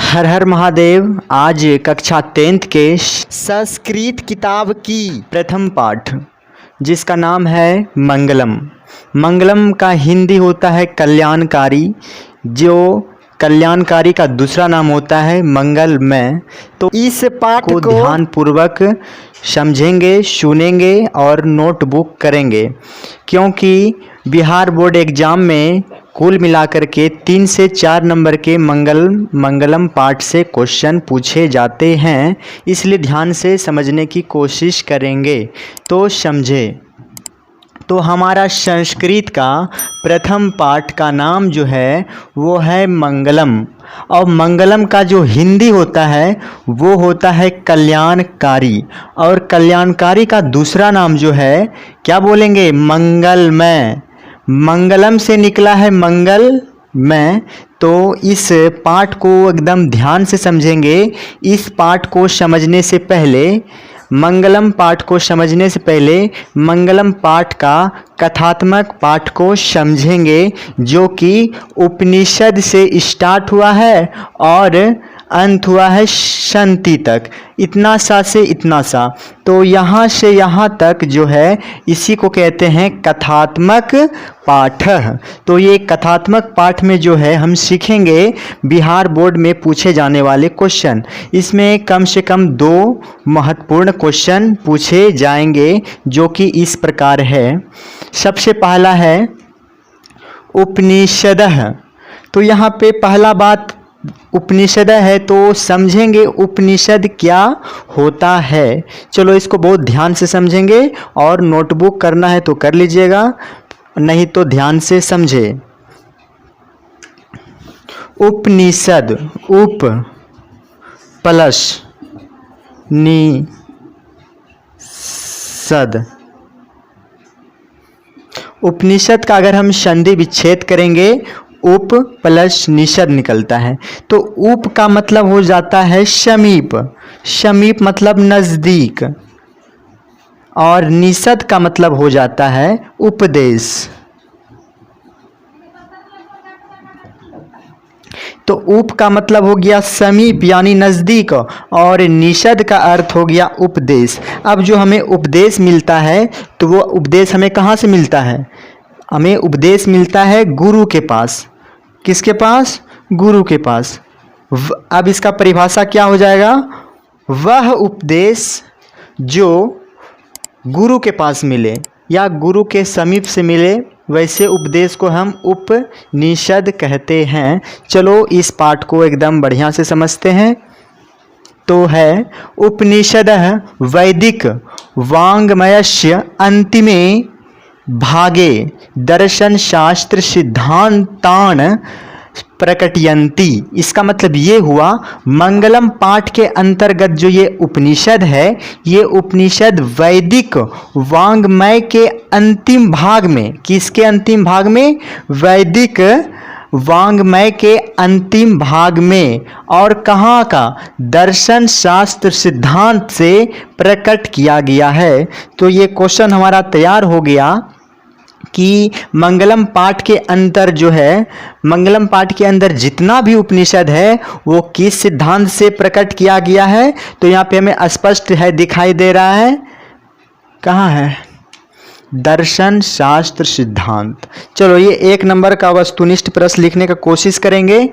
हर हर महादेव। आज कक्षा 10th के संस्कृत किताब की प्रथम पाठ जिसका नाम है मंगलम। मंगलम का हिंदी होता है कल्याणकारी, जो कल्याणकारी का दूसरा नाम होता है मंगलमय। तो इस पाठ को ध्यान पूर्वक समझेंगे, सुनेंगे और नोटबुक करेंगे, क्योंकि बिहार बोर्ड एग्ज़ाम में कुल मिलाकर के 3 से 4 नंबर के मंगलम पाठ से क्वेश्चन पूछे जाते हैं, इसलिए ध्यान से समझने की कोशिश करेंगे। तो समझे। तो हमारा संस्कृत का प्रथम पाठ का नाम जो है वो है मंगलम, और मंगलम का जो हिंदी होता है वो होता है कल्याणकारी, और कल्याणकारी का दूसरा नाम जो है क्या बोलेंगे, मंगलमय। मंगलम से निकला है मंगलमय। तो इस पाठ को एकदम ध्यान से समझेंगे। इस पाठ को समझने से पहले, मंगलम पाठ को समझने से पहले मंगलम पाठ का कथात्मक पाठ को समझेंगे, जो कि उपनिषद से स्टार्ट हुआ है और अंत हुआ है शांति तक, इतना सा से इतना सा। तो यहाँ से यहाँ तक जो है इसी को कहते हैं कथात्मक पाठ। तो ये कथात्मक पाठ में जो है हम सीखेंगे बिहार बोर्ड में पूछे जाने वाले क्वेश्चन। इसमें कम से कम 2 महत्वपूर्ण क्वेश्चन पूछे जाएंगे, जो कि इस प्रकार है। सबसे पहला है उपनिषदः। तो यहाँ पे पहला बात उपनिषद है, तो समझेंगे उपनिषद क्या होता है। चलो इसको बहुत ध्यान से समझेंगे, और नोटबुक करना है तो कर लीजिएगा, नहीं तो ध्यान से समझे। उपनिषद, उप प्लस निषद, उपनिषद का अगर हम संधि विच्छेद करेंगे उप प्लस निषद निकलता है। तो उप का मतलब हो जाता है समीप, समीप मतलब नज़दीक, और निषद का मतलब हो जाता है उपदेश। तो उप का मतलब हो गया समीप यानी नज़दीक, और निषद का अर्थ हो गया उपदेश। अब जो हमें उपदेश मिलता है, तो वो उपदेश हमें कहाँ से मिलता है? हमें उपदेश मिलता है गुरु के पास। किसके पास? गुरु के पास। अब इसका परिभाषा क्या हो जाएगा? वह उपदेश जो गुरु के पास मिले या गुरु के समीप से मिले, वैसे उपदेश को हम उपनिषद कहते हैं। चलो इस पाठ को एकदम बढ़िया से समझते हैं। तो है उपनिषदः वैदिक वाङ्मयस्य अंतिमे भागे दर्शन शास्त्र सिद्धांतान प्रकटयन्ति। इसका मतलब ये हुआ, मंगलम पाठ के अंतर्गत जो ये उपनिषद है, ये उपनिषद वैदिक वाङ्मय के अंतिम भाग में, किसके अंतिम भाग में? वैदिक वाङ्मय के अंतिम भाग में, और कहाँ का? दर्शन शास्त्र सिद्धांत से प्रकट किया गया है। तो ये क्वेश्चन हमारा तैयार हो गया कि मंगलम पाठ के अंदर जो है, मंगलम पाठ के अंदर जितना भी उपनिषद है वो किस सिद्धांत से प्रकट किया गया है। तो यहाँ पे हमें स्पष्ट है, दिखाई दे रहा है, कहाँ है? दर्शन शास्त्र सिद्धांत। चलो ये 1 नंबर का वस्तुनिष्ठ प्रश्न लिखने का कोशिश करेंगे।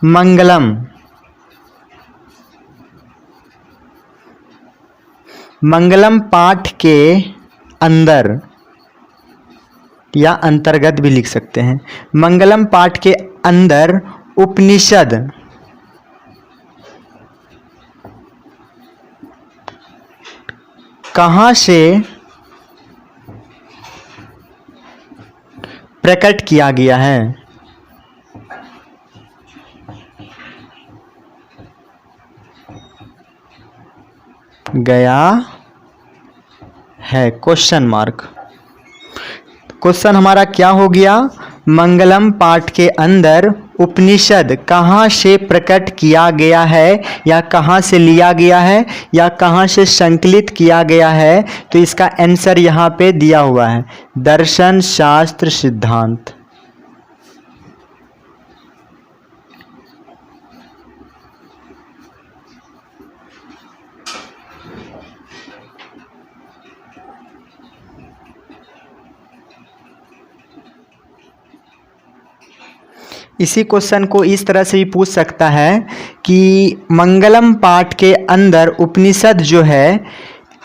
मंगलम, मंगलम पाठ के अंदर या अंतर्गत भी लिख सकते हैं। मंगलम पाठ के अंदर उपनिषद कहाँ से प्रकट किया गया है? गया है, क्वेश्चन मार्क। क्वेश्चन हमारा क्या हो गया? मंगलम पाठ के अंदर उपनिषद कहाँ से प्रकट किया गया है या कहाँ से लिया गया है या कहाँ से संकलित किया गया है, तो इसका आंसर यहाँ पे दिया हुआ है, दर्शन शास्त्र सिद्धांत। इसी क्वेश्चन को इस तरह से भी पूछ सकता है कि मंगलम पाठ के अंदर उपनिषद जो है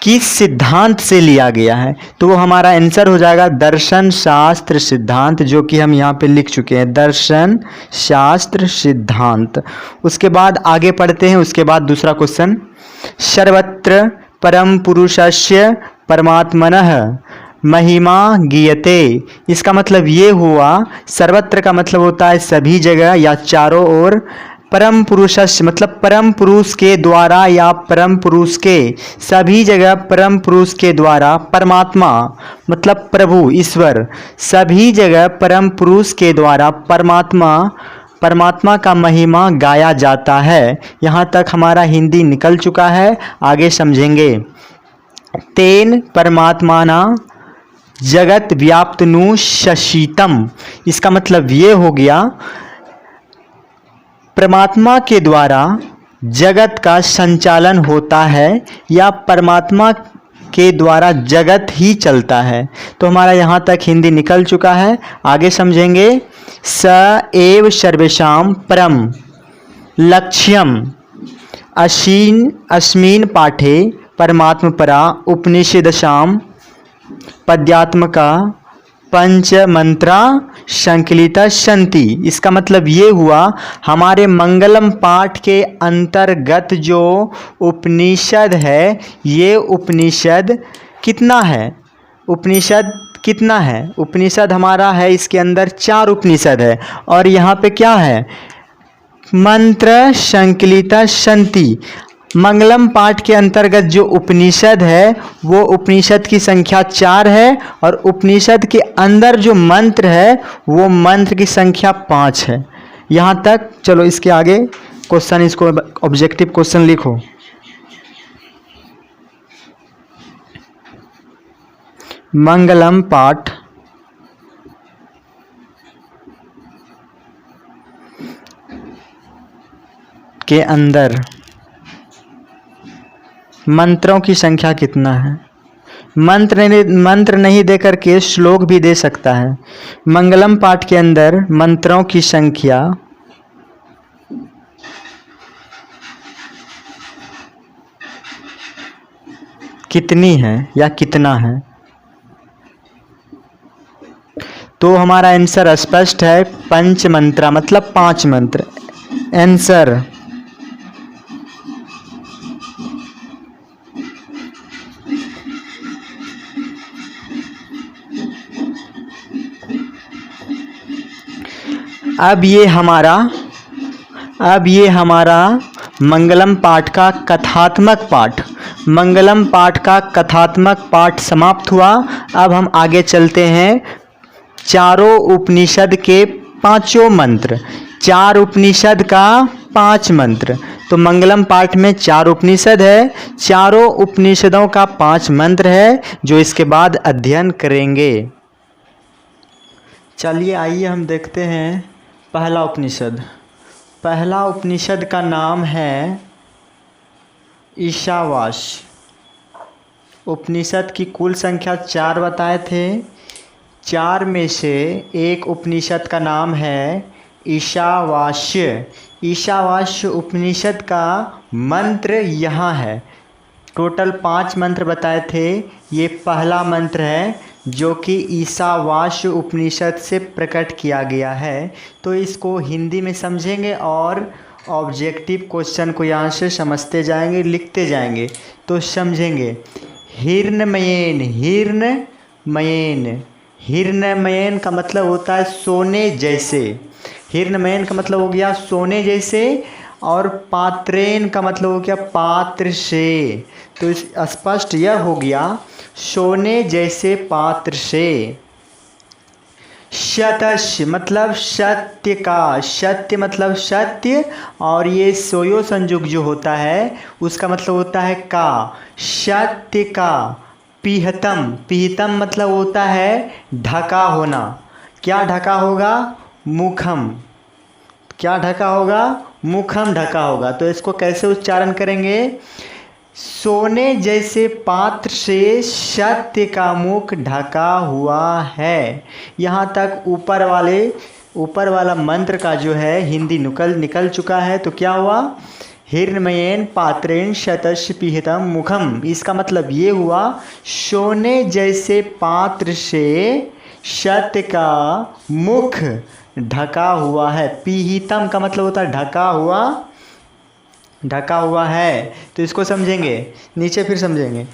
किस सिद्धांत से लिया गया है, तो वो हमारा आंसर हो जाएगा दर्शन शास्त्र सिद्धांत, जो कि हम यहाँ पे लिख चुके हैं, दर्शन शास्त्र सिद्धांत। उसके बाद आगे पढ़ते हैं। उसके बाद दूसरा क्वेश्चन, सर्वत्र परम पुरुषस्य परमात्मनः महिमा गीयते। इसका मतलब ये हुआ, सर्वत्र का मतलब होता है सभी जगह या चारों ओर, परम पुरुषस्य मतलब परम पुरुष के द्वारा या परम पुरुष के, सभी जगह परम पुरुष के द्वारा, परमात्मा मतलब प्रभु ईश्वर, सभी जगह परम पुरुष के द्वारा परमात्मा का महिमा गाया जाता है। यहाँ तक हमारा हिंदी निकल चुका है, आगे समझेंगे। तेन परमात्माना जगत व्याप्तनु शशीतम। इसका मतलब ये हो गया, परमात्मा के द्वारा जगत का संचालन होता है या परमात्मा के द्वारा जगत ही चलता है। तो हमारा यहाँ तक हिंदी निकल चुका है, आगे समझेंगे। स एव सर्वेषां परम लक्ष्यम अस्मिन् पाठे परमात्मपरा उपनिषदशां पद्यात्मका पंचमंत्रा संकलिता सन्ति। इसका मतलब ये हुआ, हमारे मंगलम पाठ के अंतर्गत जो उपनिषद है, ये उपनिषद कितना है, उपनिषद कितना है, उपनिषद हमारा है, इसके अंदर 4 उपनिषद है। और यहाँ पे क्या है, मंत्र संकलिता सन्ति। मंगलम पाठ के अंतर्गत जो उपनिषद है वो उपनिषद की संख्या 4 है, और उपनिषद के अंदर जो मंत्र है वो मंत्र की संख्या 5 है। यहाँ तक चलो, इसके आगे क्वेश्चन, इसको ऑब्जेक्टिव क्वेश्चन लिखो। मंगलम पाठ के अंदर मंत्रों की संख्या कितना है। मंत्र नहीं देकर के श्लोक भी दे सकता है। मंगलम पाठ के अंदर मंत्रों की संख्या कितनी है या कितना है, तो हमारा आंसर स्पष्ट है, पंच मंत्रा मतलब 5 मंत्र। आंसर अब ये हमारा मंगलम पाठ का कथात्मक पाठ, मंगलम पाठ का कथात्मक पाठ समाप्त हुआ। अब हम आगे चलते हैं, चारों उपनिषद के 5 मंत्र, 4 उपनिषद का 5 मंत्र। तो मंगलम पाठ में 4 उपनिषद है, चारों उपनिषदों का 5 मंत्र है, जो इसके बाद अध्ययन करेंगे। चलिए आइए हम देखते हैं पहला उपनिषद। पहला उपनिषद का नाम है ईशावास्य। उपनिषद की कुल संख्या 4 बताए थे, 4 में से एक उपनिषद का नाम है ईशावास्य। ईशावास्य उपनिषद का मंत्र यहाँ है, टोटल 5 मंत्र बताए थे, ये पहला मंत्र है जो कि ईशावास्य उपनिषद से प्रकट किया गया है। तो इसको हिंदी में समझेंगे और ऑब्जेक्टिव क्वेश्चन को यहाँ से समझते जाएंगे, लिखते जाएंगे तो समझेंगे। हिरण्मयेन, हिरण्मयेन, हिरण्मयेन का मतलब होता है सोने जैसे, हिरण्मयेन का मतलब हो गया सोने जैसे, और पात्रेन का मतलब हो गया पात्र से। तो इस स्पष्ट यह हो गया, सोने जैसे पात्र से। शतश मतलब सत्य का, सत्य मतलब सत्य, और ये सोयो संयुग जो होता है उसका मतलब होता है का, सत्य का। पिहतम, पिहतम मतलब होता है ढका होना। क्या ढका होगा? मुखम। क्या ढका होगा? मुखम ढका होगा। तो इसको कैसे उच्चारण करेंगे? सोने जैसे पात्र से सत्य का मुख ढका हुआ है। यहाँ तक ऊपर वाला मंत्र का जो है हिंदी निकल चुका है। तो क्या हुआ? हिरण्मयेन पात्रेण शतस्य पिहितम मुखम। इसका मतलब ये हुआ सोने जैसे पात्र से सत्य का मुख ढका हुआ है। पिहितम का मतलब होता है ढका हुआ, ढका हुआ है। तो इसको समझेंगे, नीचे फिर समझेंगे।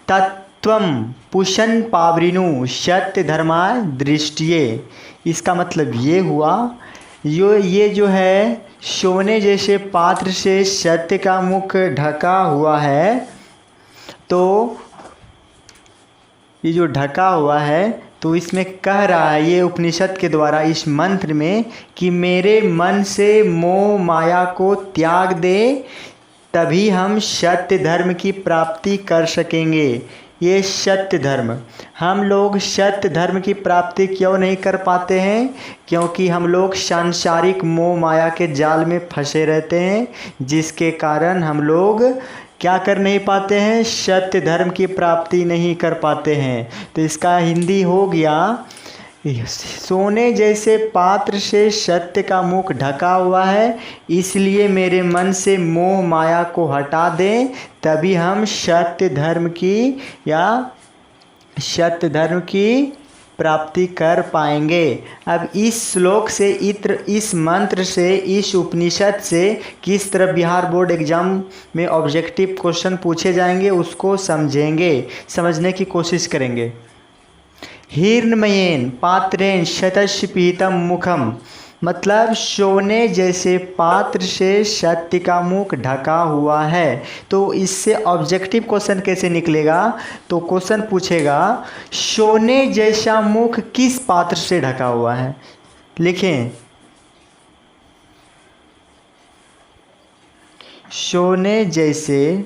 तत्वम पुशन पावरिनु सत्य धर्मा दृष्टिये। इसका मतलब ये हुआ ये जो है सोने जैसे पात्र से सत्य का मुख ढका हुआ है। तो ये जो ढका हुआ है तो इसमें कह रहा है ये उपनिषद के द्वारा इस मंत्र में कि मेरे मन से मोह माया को त्याग दे, तभी हम सत्य धर्म की प्राप्ति कर सकेंगे। ये सत्य धर्म, हम लोग सत्य धर्म की प्राप्ति क्यों नहीं कर पाते हैं? क्योंकि हम लोग सांसारिक मोह माया के जाल में फंसे रहते हैं, जिसके कारण हम लोग क्या कर नहीं पाते हैं? सत्य धर्म की प्राप्ति नहीं कर पाते हैं। तो इसका हिंदी हो गया, सोने जैसे पात्र से सत्य का मुख ढका हुआ है, इसलिए मेरे मन से मोह माया को हटा दें, तभी हम सत्य धर्म की प्राप्ति कर पाएंगे। अब इस श्लोक से इस मंत्र से, इस उपनिषद से किस तरह बिहार बोर्ड एग्जाम में ऑब्जेक्टिव क्वेश्चन पूछे जाएंगे उसको समझेंगे, समझने की कोशिश करेंगे। हिरण्मयेन पात्रेण शतस्य पिहितम मुखम मतलब सोने जैसे पात्र से सत्य का मुख ढका हुआ है। तो इससे ऑब्जेक्टिव क्वेश्चन कैसे निकलेगा? तो क्वेश्चन पूछेगा सोने जैसा मुख किस पात्र से ढका हुआ है? लिखें, सोने जैसे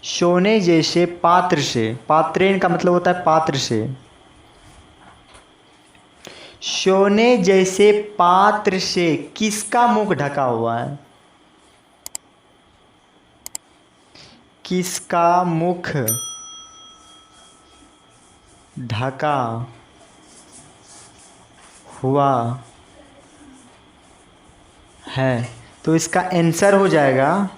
सोने जैसे पात्र से, पात्रेण का मतलब होता है पात्र से, सोने जैसे पात्र से किसका मुख ढका हुआ है? किसका मुख ढका हुआ है? तो इसका आंसर हो जाएगा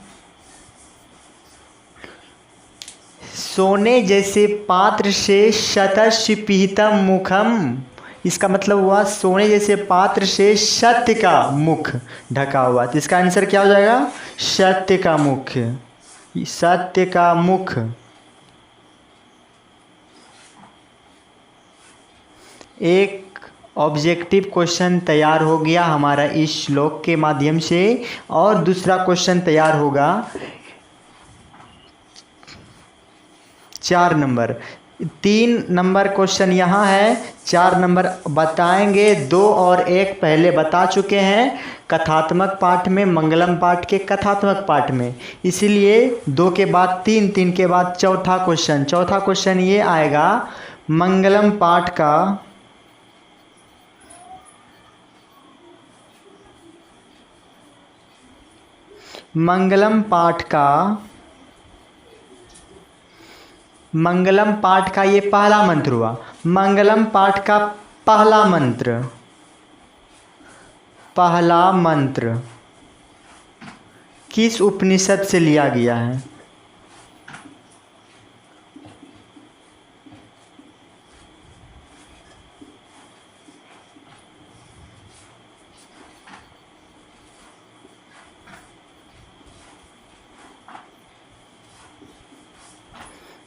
सोने जैसे पात्र से शतस्य पिहितम मुखम। इसका मतलब हुआ सोने जैसे पात्र से सत्य का मुख ढका हुआ। तो इसका आंसर क्या हो जाएगा? सत्य का मुख, सत्य का मुख। एक ऑब्जेक्टिव क्वेश्चन तैयार हो गया हमारा इस श्लोक के माध्यम से, और दूसरा क्वेश्चन तैयार होगा 4 नंबर। 3 नंबर क्वेश्चन यहाँ है, 4 नंबर बताएंगे। 2 और 1 पहले बता चुके हैं कथात्मक पाठ में, मंगलम पाठ के कथात्मक पाठ में, इसीलिए 2 के बाद 3, 3 के बाद चौथा क्वेश्चन। चौथा क्वेश्चन ये आएगा मंगलम पाठ का मंगलम पाठ का ये पहला मंत्र हुआ। मंगलम पाठ का पहला मंत्र किस उपनिषद से लिया गया है?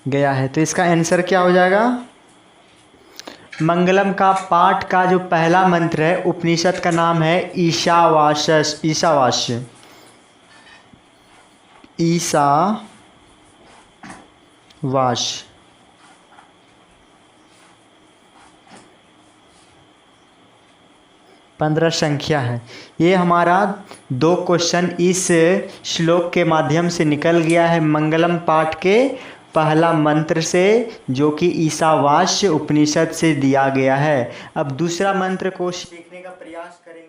गया है। तो इसका आंसर क्या हो जाएगा? मंगलम का पाठ का जो पहला मंत्र है, उपनिषद का नाम है ईशावास्य। ईशावास्य, वाश। 15 संख्या है। ये हमारा 2 क्वेश्चन इस श्लोक के माध्यम से निकल गया है मंगलम पाठ के पहला मंत्र से, जो कि ईशावास्य उपनिषद से दिया गया है। अब दूसरा मंत्र को सीखने का प्रयास करेंगे।